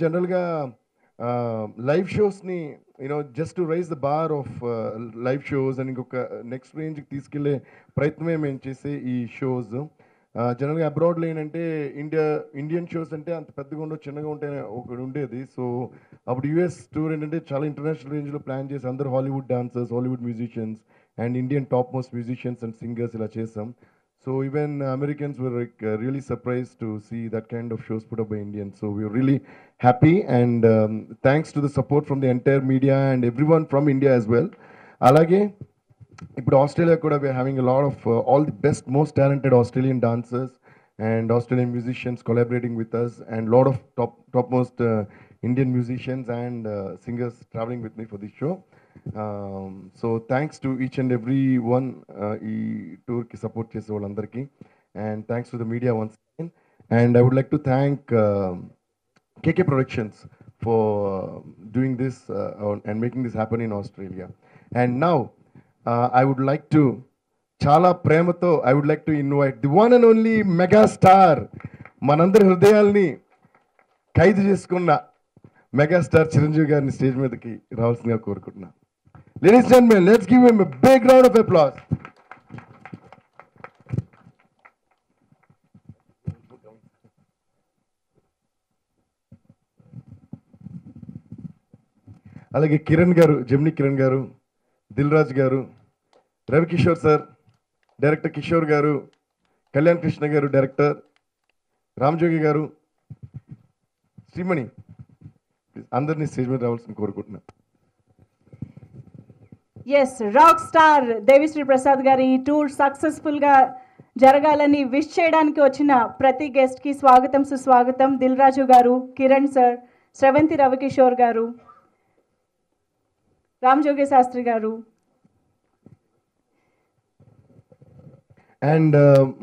జనరల్‌గా లైవ్ షోస్‌ని just to raise the bar of live shows అని ఇంకొక నెక్స్ట్ రేంజ్‌కి తీసుకెళ్ళే ప్రయత్నమే మేము చేసే ఈ షోస్. జనరల్‌గా అబ్రాడ్‌లో ఏంటంటే ఇండియన్ షోస్ అంటే అంత పెద్దగా ఉండవు, చిన్నగా ఉంటాయని ఒకటి ఉండేది. సో అప్పుడు యూఎస్ టూర్ ఏంటంటే చాలా ఇంటర్నేషనల్ రేంజ్‌లో ప్లాన్ చేసి అందరూ Hollywood dancers, Hollywood musicians and Indian top most musicians and singers ఇలా చేసాం. So even Americans were like really surprised to see that kind of shows put up by Indians. So we were really happy, and thanks to the support from the entire media and everyone from India as well. Alage, ఇప్పుడు Australia కూడా we're having a lot of all the best most talented Australian dancers and Australian musicians collaborating with us and lot of top most Indian musicians and singers travelling with me for this show. So thanks to each and every one ఈ టూర్కి support చేసే వాళ్ళందరికీ, and thanks to the media once again. And I would like to thank KK Productions for doing this and making this happen in Australia. And now I would like to చాలా ప్రేమతో I would like to invite the one and only mega star, మనందరి హృదయాల్ని ఖైదు చేసుకున్న megastar Chiranjeevi గారిని stage మీదకి రావాల్సిందిగా కోరుకుంటున్నాను. Ladies and gentlemen, let's give him a big round of applause. అలాగే కిరణ్ గారు, జెమిని కిరణ్ గారు, దిల్ రాజు గారు, రవికిషోర్ సార్, డైరెక్టర్ కిషోర్ గారు, కళ్యాణ్ కృష్ణ గారు డైరెక్టర్, రామజోగి గారు, శ్రీమణి, అందరినీ స్టేజ్ మీద రావాల్సింది కోరుకుంటున్నాను. Yes, rock star Devi Sri Prasad గారి ఈ టూర్ సక్సెస్ఫుల్గా జరగాలని విష్ చేయడానికి వచ్చిన ప్రతి గెస్ట్కి స్వాగతం సుస్వాగతం. దిల్ రాజు గారు, కిరణ్ సార్, శ్రవంతి రవికిషోర్ గారు, రామజోగి శాస్త్రి గారు, అండ్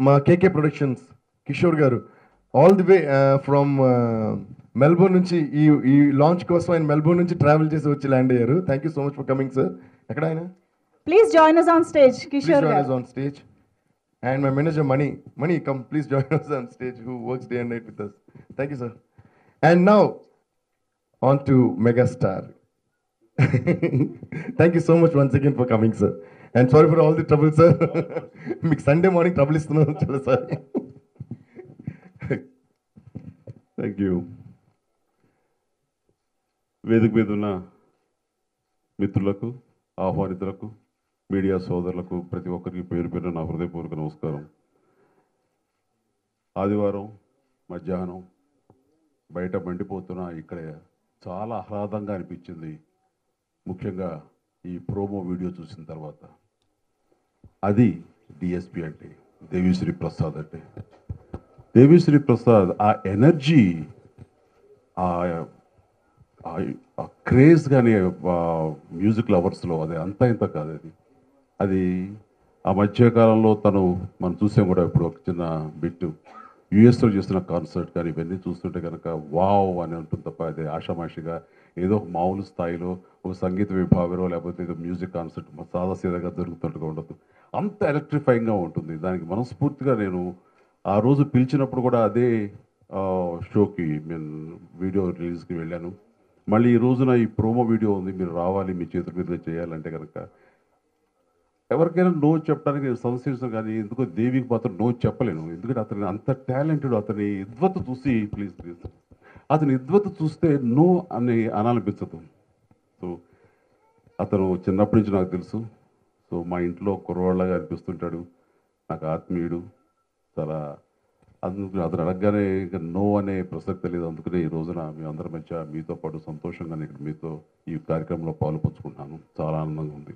మా కేకే ప్రొడక్షన్స్ కిషోర్ గారు all the way from Melbourne నుంచి ఈ లాంచ్ కోసం ఆయన మెల్బోర్న్ నుంచి ట్రావెల్ చేసి వచ్చి ల్యాండ్ అయ్యారు. Thank you so much for coming sir. ఎక్కడ ఆయన? Please join us on stage, Kishore join గారు. us on stage. And my manager Mani, come please join us on stage, who works day and night with us. Thank you sir. And now on to megastar. Thank you so much once again for coming sir, and sorry for all the trouble sir. మీకు Sunday morning trouble ఇస్తున్నాను, చాలా sorry. Thank you. వేదిక మీద ఉన్న మిత్రులకు, ఆహ్వానితులకు, media సోదరులకు ప్రతి ఒక్కరికి పేరు పేరు నా హృదయపూర్వక నమస్కారం. ఆదివారం మధ్యాహ్నం బయట మండిపోతున్న ఇక్కడ చాలా ఆహ్లాదంగా అనిపించింది, ముఖ్యంగా ఈ ప్రోమో వీడియో చూసిన తర్వాత. అది డిఎస్పి అంటే, దేవిశ్రీ ప్రసాద్ అంటే. దేవిశ్రీ ప్రసాద్ ఆ ఎనర్జీ, ఆ క్రేజ్ కానీ మ్యూజిక్ లవర్స్లో అది అంతా ఇంత కాదు. అది ఆ మధ్యకాలంలో మనం చూసాం కూడా. ఇప్పుడు ఒక చిన్న బిట్టు యుఎస్లో చేస్తున్న కాన్సర్ట్ కానీ ఇవన్నీ చూస్తుంటే కనుక వావ్ అని ఉంటుంది తప్ప, అది ఆషామాషిగా ఏదో ఒక మామూలు స్థాయిలో ఒక సంగీత విభాగంలో లేకపోతే ఏదో మ్యూజిక్ కాన్సర్ట్ సాదాసీదాగా జరుగుతున్నట్టుగా ఉండదు. అంత ఎలక్ట్రిఫైయింగ్గా ఉంటుంది. దానికి మనస్ఫూర్తిగా నేను ఆ రోజు పిలిచినప్పుడు కూడా అదే షోకి నేను వీడియో రిలీజ్కి వెళ్ళాను. మళ్ళీ ఈ రోజున ఈ ప్రోమో వీడియో ఉంది, మీరు రావాలి, మీ చేతుల మీద చేయాలంటే కనుక ఎవరికైనా నో చెప్పడానికి నేను సంశయించాను, కానీ ఎందుకో దేవికి మాత్రం నో చెప్పలేను. ఎందుకంటే అతని అంత టాలెంటెడ్. అతని ఇద్వత చూసి ప్లీజ్ అతని ఇద్వత చూస్తే నో అని అనాలనిపించదు. సో అతను చిన్నప్పటి నుంచి నాకు తెలుసు. సో మా ఇంట్లో కుర్రవాళ్ళగా అనిపిస్తుంటాడు, నాకు ఆత్మీయుడు. చాలా అందుకు అతను అడగగానే ఇక నో అనే ప్రసక్తి లేదు. అందుకనే ఈ రోజున మీ అందరి మధ్య మీతో పాటు సంతోషంగా ఇక్కడ మీతో ఈ కార్యక్రమంలో పాలుపంచుకుంటున్నాను. చాలా ఆనందంగా ఉంది.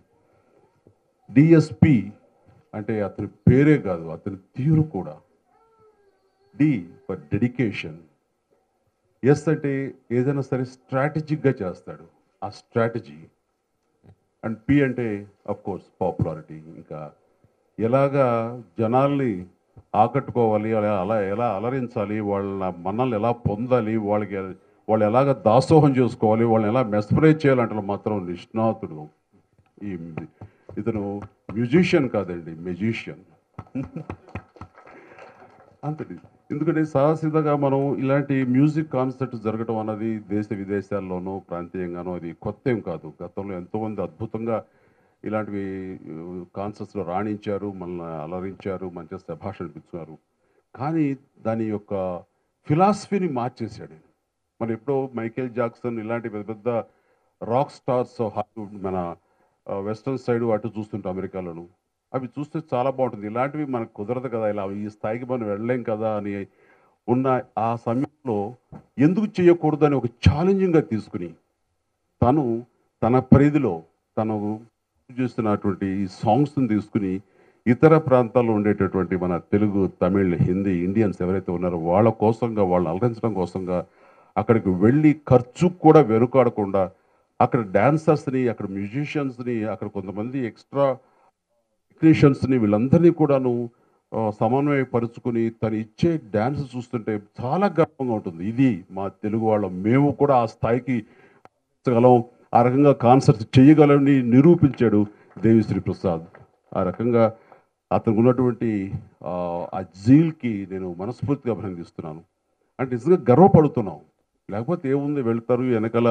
డిఎస్పి అంటే అతని పేరే కాదు, అతని తీరు కూడా. డి ఫర్ డెడికేషన్, ఎస్ అంటే ఏదైనా సరే స్ట్రాటజిక్గా చేస్తాడు, ఆ స్ట్రాటజీ. అండ్ పి అంటే అఫ్కోర్స్ పాపులారిటీ. ఇంకా ఎలాగా జనాల్ని ఆకట్టుకోవాలి, అలా ఎలా అలరించాలి, వాళ్ళ మన్నల్ని ఎలా పొందాలి, వాళ్ళు ఎలాగ దాసోహం చేసుకోవాలి, వాళ్ళని ఎలా మెస్పరైజ్ చేయాలంటే మాత్రం నిష్ణాతుడు. ఇతను మ్యూజిషియన్ కాదండి, మెజిషియన్. అంతటి ఎందుకంటే సహసిద్ధంగా మనం ఇలాంటి మ్యూజిక్ కాన్సర్ట్ జరగడం అన్నది దేశ విదేశాల్లోనూ ప్రాంతీయంగానూ అది కొత్త ఏం కాదు. గతంలో ఎంతోమంది అద్భుతంగా ఇలాంటివి కాన్సర్ట్స్లో రాణించారు, మనల్ని అలరించారు, మంచి శభాష అనిపించారు. కానీ దాని యొక్క ఫిలాసఫీని మార్చేశాడు ఆయన. మనం ఎప్పుడో మైకేల్ జాక్సన్ ఇలాంటి పెద్ద పెద్ద రాక్ స్టార్స్ హాలీవుడ్ మన వెస్ట్రన్ సైడ్ అటు చూస్తుంటాం అమెరికాలోను. అవి చూస్తే చాలా బాగుంటుంది. ఇలాంటివి మనకు కుదరదు కదా, ఇలా ఈ స్థాయికి మనం వెళ్ళలేం కదా అని ఉన్న ఆ సమయంలో ఎందుకు చేయకూడదు అని ఒక ఛాలెంజింగ్గా తీసుకుని తన పరిధిలో తను చేస్తున్నటువంటి ఈ సాంగ్స్ని తీసుకుని ఇతర ప్రాంతాల్లో ఉండేటటువంటి మన తెలుగు, తమిళ్, హిందీ, ఇండియన్స్ ఎవరైతే ఉన్నారో వాళ్ళ కోసంగా, వాళ్ళని అలరించడం కోసంగా అక్కడికి వెళ్ళి ఖర్చు కూడా వెనుకాడకుండా అక్కడ డాన్సర్స్ని, అక్కడ మ్యూజిషియన్స్ని, అక్కడ కొంతమంది ఎక్స్ట్రా టెక్నీషియన్స్ని వీళ్ళందరినీ కూడాను సమన్వయపరుచుకుని తను ఇచ్చే డ్యాన్స్ చూస్తుంటే చాలా గర్వంగా ఉంటుంది. ఇది మా తెలుగు వాళ్ళం, మేము కూడా ఆ స్థాయికి గలం, ఆ రకంగా కాన్సర్ట్స్ చేయగలని నిరూపించాడు దేవిశ్రీ ప్రసాద్. ఆ రకంగా అతనికి ఉన్నటువంటి ఆ జీల్కి నేను మనస్ఫూర్తిగా అభినందిస్తున్నాను. అంటే నిజంగా గర్వపడుతున్నాం. లేకపోతే ఏముంది, వెళ్తారు వెనకాల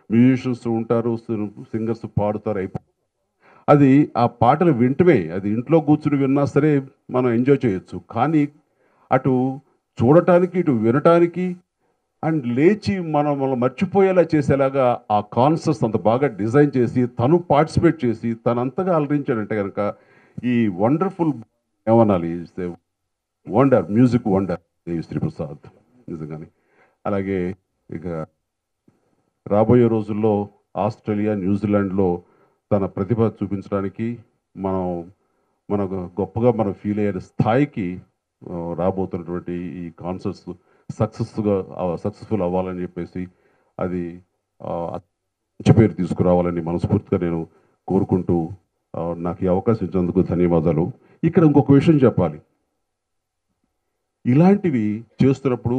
మ్యూజిషియన్స్ ఉంటారు, సింగర్స్ పాడుతారు, అయిపోయి అది ఆ పాటలు వింటమే, అది ఇంట్లో కూర్చుని విన్నా సరే మనం ఎంజాయ్ చేయొచ్చు. కానీ అటు చూడటానికి, ఇటు వినటానికి అండ్ లేచి మనం మర్చిపోయేలా చేసేలాగా ఆ కాన్సర్ట్స్ అంత బాగా డిజైన్ చేసి తను పార్టిసిపేట్ చేసి తనంతగా అలరించాడంటే కనుక ఈ వండర్ఫుల్ ఏమనాలి, wonder, music wonder Devi Sri Prasad నిజంగానే. అలాగే ఇక రాబోయే రోజుల్లో ఆస్ట్రేలియా, న్యూజిలాండ్లో తన ప్రతిభ చూపించడానికి మన గొప్పగా మనం ఫీల్ అయ్యే స్థాయికి రాబోతున్నటువంటి ఈ కాన్సర్ట్స్ సక్సెస్ఫుల్ అవ్వాలని చెప్పేసి అది మంచి పేరు తీసుకురావాలని మనస్ఫూర్తిగా నేను కోరుకుంటూ నాకు ఈ అవకాశం ఇచ్చినందుకు ధన్యవాదాలు. ఇక్కడ ఇంకొక విషయం చెప్పాలి. ఇలాంటివి చేస్తున్నప్పుడు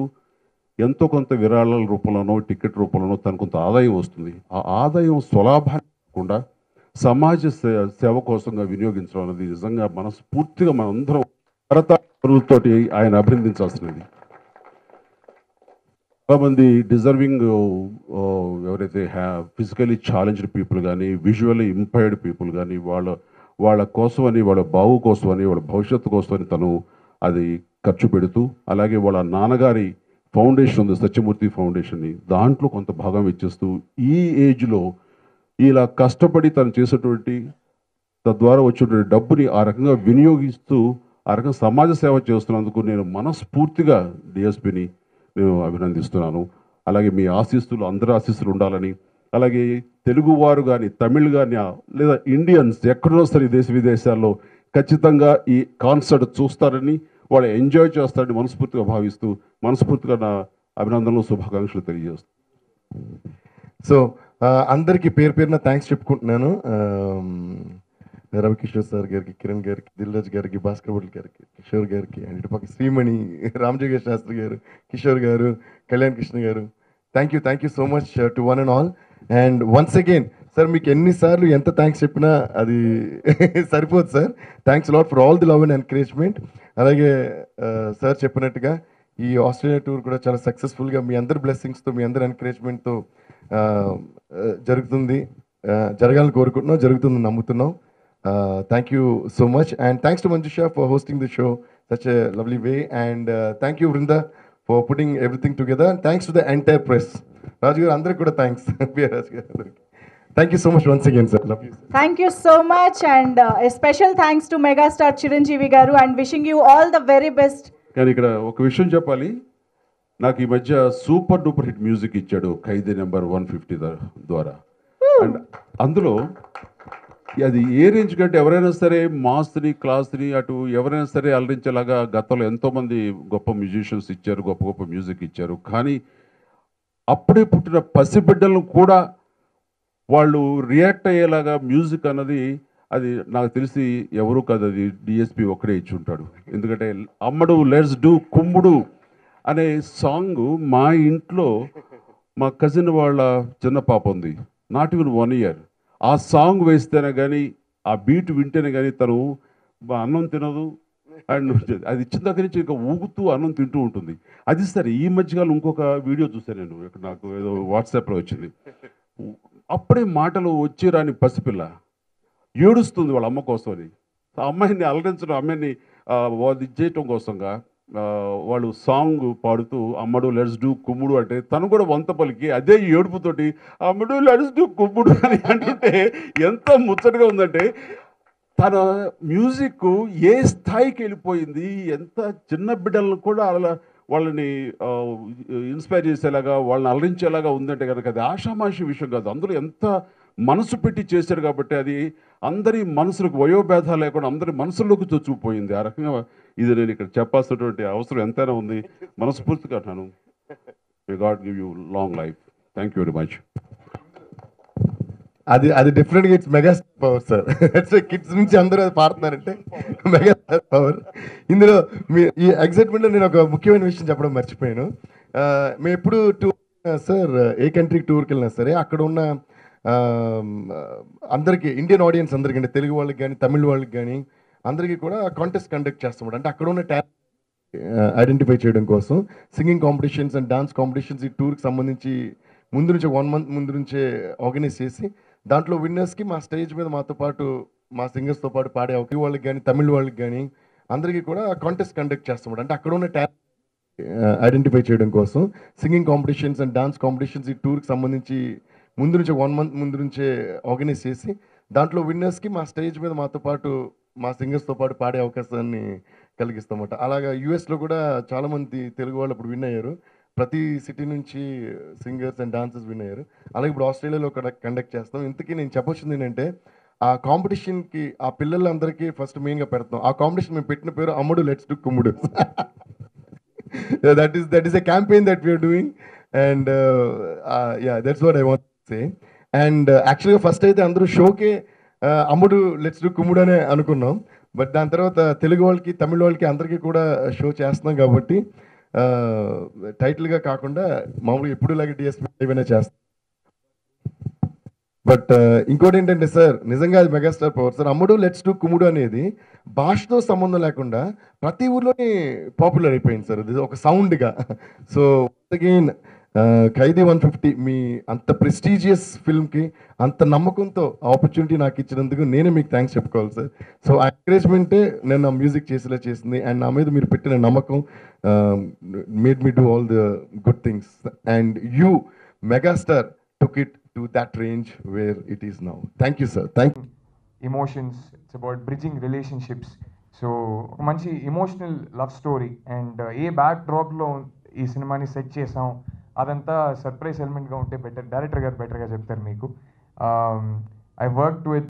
ఎంతో కొంత విరాళాల రూపంలోనో, టికెట్ రూపంలోనో తనకు కొంత ఆదాయం వస్తుంది. ఆ ఆదాయం స్వలాభాన్ని కాకుండా సమాజ సేవ కోసంగా వినియోగించడం అనేది నిజంగా మనస్ఫూర్తిగా మనందరం భారతతోటి ఆయన అభినందించాల్సినది. చాలామంది డిజర్వింగ్ ఎవరైతే ఫిజికలీ ఛాలెంజ్డ్ పీపుల్ కానీ, విజువల్లీ ఇంపైర్డ్ పీపుల్ కానీ వాళ్ళ కోసమని, వాళ్ళ బాగు కోసమని, వాళ్ళ భవిష్యత్తు కోసమని తను అది ఖర్చు పెడుతూ, అలాగే వాళ్ళ నాన్నగారి ఫౌండేషన్ ఉంది, సత్యమూర్తి ఫౌండేషన్ని, దాంట్లో కొంత భాగం ఇచ్చేస్తూ ఈ ఏజ్లో ఇలా కష్టపడి తను చేసేటువంటి తద్వారా వచ్చేటువంటి డబ్బుని ఆ రకంగా వినియోగిస్తూ ఆ రకంగా సమాజ సేవ చేస్తున్నందుకు నేను మనస్ఫూర్తిగా డిఎస్పిని నేను అభినందిస్తున్నాను. అలాగే మీ ఆశీస్సులు, అందరి ఆశీస్సులు ఉండాలని, అలాగే తెలుగువారు కానీ, తమిళ్ కానీ, లేదా ఇండియన్స్ ఎక్కడో సరే దేశ విదేశాల్లో ఖచ్చితంగా ఈ కాన్సర్ట్ చూస్తారని, వాళ్ళు ఎంజాయ్ చేస్తారని మనస్ఫూర్తిగా భావిస్తూ మనస్ఫూర్తిగా నా అభినందనలు, శుభాకాంక్షలు తెలియజేస్తాను. సో అందరికీ పేరు పేరున థ్యాంక్స్ చెప్పుకుంటున్నాను. రవికిషోర్ సార్ గారికి, కిరణ్ గారికి, దిల్రాజ్ గారికి, భాస్కర్ భట్ గారికి, కిషోర్ గారికి, అండ్ ఇటుపక్క శ్రీమణి, రామజోగేష్ శాస్త్రి గారు, కిషోర్ గారు, కళ్యాణ్ కృష్ణ గారు, thank you so much to one and all. And once again sir, మీకు ఎన్నిసార్లు ఎంత థ్యాంక్స్ చెప్పినా అది సరిపోదు sir. Thanks lot for all the love and encouragement. అలాగే సార్ చెప్పినట్టుగా ఈ ఆస్ట్రేలియా టూర్ కూడా చాలా సక్సెస్ఫుల్గా మీ అందరి బ్లెస్సింగ్స్తో, మీ అందరి ఎంకరేజ్మెంట్తో జరుగుతుంది, జరగాలని కోరుకుంటున్నాం, జరుగుతుందని నమ్ముతున్నాం. Thank you so much, and thanks to Manjusha for hosting the show such a lovely way, and thank you Vrinda for putting everything together, and thanks to the entire press. Raju garu andariki kuda thanks. Thank you so much once again sir. Love you sir. Thank you so much, and a special thanks to megastar Chiranjeevi garu, and wishing you all the very best. కానీ ఇక్కడ ఒక విషయం చెప్పాలి. నాకు ఈ మధ్య super duper hit music ఇచ్చాడు ఖైదీ number 150 ద్వారా. అండ్ అందులో అది ఏ రేంజ్ కంటే ఎవరైనా సరే మాస్ని, క్లాస్ని, అటు ఎవరైనా సరే అలరించేలాగా గతంలో ఎంతోమంది గొప్ప మ్యూజిషియన్స్ ఇచ్చారు, గొప్ప గొప్ప మ్యూజిక్ ఇచ్చారు. కానీ అప్పుడే పుట్టిన పసిబిడ్డలను కూడా వాళ్ళు రియాక్ట్ అయ్యేలాగా మ్యూజిక్ అన్నది అది నాకు తెలిసి ఎవరు కాదు, అది డిఎస్పి ఒక్కడే ఇచ్చి ఉంటాడు. ఎందుకంటే అమ్మడు లెట్స్ డూ కుమ్ముడు అనే సాంగ్ మా ఇంట్లో మా కజిన్ వాళ్ళ చిన్న పాప ఉంది, నాట్ ఈవెన్ 1 year. ఆ సాంగ్ వేస్తేనే కానీ, ఆ బీట్ వింటేనే కానీ తను అన్నం తినదు, అండ్ అది ఇచ్చిన దగ్గర నుంచి ఇంకా ఊగుతూ అన్నం తింటూ ఉంటుంది. అది సరే, ఈ మధ్యకాలం ఇంకొక వీడియో చూసాను నేను, ఇక్కడ నాకు ఏదో వాట్సాప్లో వచ్చింది. అప్పుడే మాటలు వచ్చి రాని పసిపిల్ల ఏడుస్తుంది వాళ్ళ అమ్మ కోసమని. ఆ అమ్మాయిని అలరించడం, అమ్మాయిని వాళ్ళు ఇది చేయటం కోసంగా వాళ్ళు సాంగ్ పాడుతూ అమ్మడు లెట్స్ డూ కుమ్ముడు అంటే తను కూడా వంత పలికి అదే ఏడుపుతోటి అమ్మడు లెట్స్ డూ కుమ్ముడు అని అంటుంటే ఎంత ముచ్చటగా ఉందంటే, తన మ్యూజిక్ ఏ స్థాయికి వెళ్ళిపోయింది, ఎంత చిన్న బిడ్డలను కూడా అలా వాళ్ళని ఇన్స్పైర్ చేసేలాగా, వాళ్ళని అలరించేలాగా ఉందంటే కనుక అది ఆషామాషి విషయం కాదు. అందులో ఎంత మనసు పెట్టి చేశారు కాబట్టి అది అందరి మనసులకు వయోభేదాలు లేకుండా అందరి మనసుల్లోకి చొచ్చుకుపోయింది. ఆ రకంగా ఇది నేను ఇక్కడ చెప్పాల్సినటువంటి అవసరం ఎంతైనా ఉంది. మనస్ఫూర్తిగా అంటున్నాను, may God give you long life. Thank you very much. అది డిఫరెంట్గా it's megastar power sir. Kids నుంచి అందరూ అది పాడుతున్నారంటే మెగాస్టార్ పవర్. ఇందులో మీ ఈ ఎగ్జైట్మెంట్లో నేను ఒక ముఖ్యమైన విషయం చెప్పడం మర్చిపోయాను. మేము ఎప్పుడు టూర్ సార్, ఏ కంట్రీకి టూర్కి వెళ్ళినా సరే అక్కడ ఉన్న అందరికీ, ఇండియన్ ఆడియన్స్ అందరికీ, అంటే తెలుగు వాళ్ళకి కానీ తమిళ వాళ్ళకి కానీ అందరికీ కూడా కాంటెస్ట్ కండక్ట్ చేస్తాం. అంటే అక్కడ ఉన్న టాలెంట్ ఐడెంటిఫై చేయడం కోసం singing competitions and dance competitions ఈ టూర్కి సంబంధించి ముందు నుంచి 1 month ముందు నుంచే ఆర్గనైజ్ చేసి దాంట్లో విన్నర్స్కి మా స్టేజ్ మీద మాతో పాటు మా సింగర్స్తో పాటు పాడే వాళ్ళకి కానీ తమిళ వాళ్ళకి కానీ అందరికీ కూడా కాంటెస్ట్ కండక్ట్ చేస్తాం. అంటే అక్కడ ఉన్న టాలెంట్ ఐడెంటిఫై చేయడం కోసం singing competitions and dance competitions ఈ టూర్కి సంబంధించి ముందు నుంచి 1 month ముందు నుంచే ఆర్గనైజ్ చేసి దాంట్లో విన్నర్స్కి మా స్టేజ్ మీద మాతో పాటు మా సింగర్స్తో పాటు పాడే అవకాశాన్ని కలిగిస్తామన్నమాట. అలాగా యూఎస్లో కూడా చాలామంది తెలుగు వాళ్ళు ఇప్పుడు విన్ అయ్యారు. ప్రతి సిటీ నుంచి సింగర్స్ అండ్ డాన్సర్స్ విన్ అయ్యారు. అలాగే ఇప్పుడు ఆస్ట్రేలియాలో కండక్ట్ చేస్తాం. ఇంతకీ నేను చెప్పొచ్చింది ఏంటంటే, ఆ కాంపిటీషన్కి ఆ పిల్లలందరికీ ఫస్ట్ మెయిన్గా పెడతాం. ఆ కాంపిటీషన్ మేము పెట్టిన పేరు అమ్ముడు లెట్స్ డు కుమ్ముడు. that is a campaign that we are doing, and yeah, that's what I want to say. And actually first అయితే అందరూ షోకే అమ్ముడు లెట్స్ డు కుమ్ముడు అనే అనుకున్నాం. బట్ దాని తర్వాత తెలుగు వాళ్ళకి తమిళ వాళ్ళకి అందరికీ కూడా షో చేస్తున్నాం కాబట్టి టైటిల్గా కాకుండా మామూలుగా ఎప్పుడు ఇలాగే డిఎస్పీ ఏమైనా చేస్తాం. బట్ ఇంకోటి ఏంటంటే సార్, నిజంగా అది మెగాస్టార్ పవర్ సార్. అమ్ముడు లెట్స్ డు కుమ్ముడు అనేది భాషతో సంబంధం లేకుండా ప్రతి ఊర్లోనే పాపులర్ అయిపోయింది సార్. అది ఒక సౌండ్గా. సో అగైన్ ఖైదీ 150 మీ అంత ప్రెస్టీజియస్ ఫిల్మ్కి అంత నమ్మకంతో ఆపర్చునిటీ నాకు ఇచ్చినందుకు నేనే మీకు థ్యాంక్స్ చెప్పుకోవాలి సార్. సో ఆ ఎంకరేజ్మెంటే నేను నా మ్యూజిక్ చేసేలా చేసింది. అండ్ నా మీద మీరు పెట్టిన నమ్మకం made me do all the good things. And you megastar took it to that range where it is now. Thank you sir. Thank you. Emotions, it's about bridging relationships. So ఒక మంచి emotional love story and a బ్యాక్ డ్రాప్లో ఈ సినిమాని set చేసాం అదంతా surprise ఎలిమెంట్గా ఉంటే better, director గారు బెటర్గా చెప్తారు మీకు. I worked with